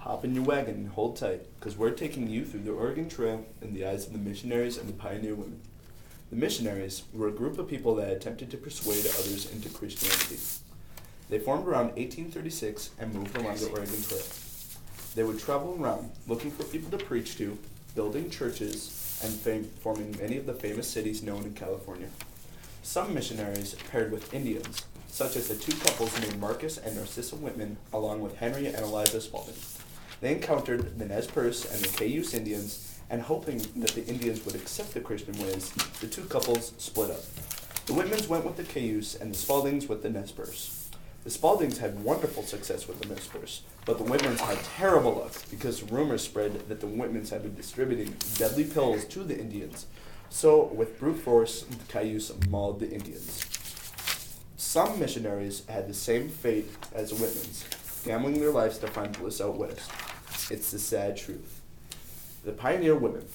Hop in your wagon and hold tight, because we're taking you through the Oregon Trail in the eyes of the missionaries and the pioneer women. The missionaries were a group of people that attempted to persuade others into Christianity. They formed around 1836 and moved along the Oregon Trail. They would travel around looking for people to preach to, building churches, and forming many of the famous cities known in California. Some missionaries paired with Indians, such as the two couples named Marcus and Narcissa Whitman, along with Henry and Eliza Spalding. They encountered the Nez Perce and the Cayuse Indians, and hoping that the Indians would accept the Christian ways, the two couples split up. The Whitmans went with the Cayuse and the Spaldings with the Nez Perce. The Spaldings had wonderful success with the Nez Perce, but the Whitmans had terrible luck because rumors spread that the Whitmans had been distributing deadly pills to the Indians. So, with brute force, the Cayuse mauled the Indians. Some missionaries had the same fate as the Whitmans, gambling their lives to find bliss out west. It's the sad truth. The pioneer women.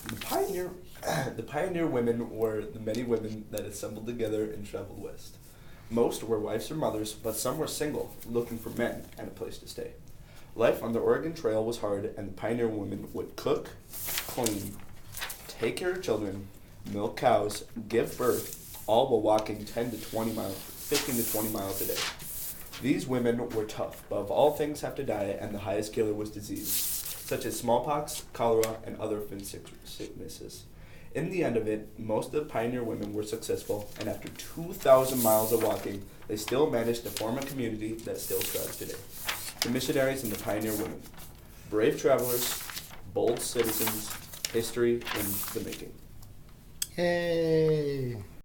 The pioneer women were the many women that assembled together and traveled west. Most were wives or mothers, but some were single, looking for men and a place to stay. Life on the Oregon Trail was hard, and the pioneer women would cook, clean, take care of children, milk cows, give birth, all while walking 15 to 20 miles a day. These women were tough, but of all things have to die, and the highest killer was disease, such as smallpox, cholera, and other sicknesses. In the end of it, most of the pioneer women were successful, and after 2,000 miles of walking, they still managed to form a community that still thrives today. The missionaries and the pioneer women. Brave travelers, bold citizens, history in the making. Yay!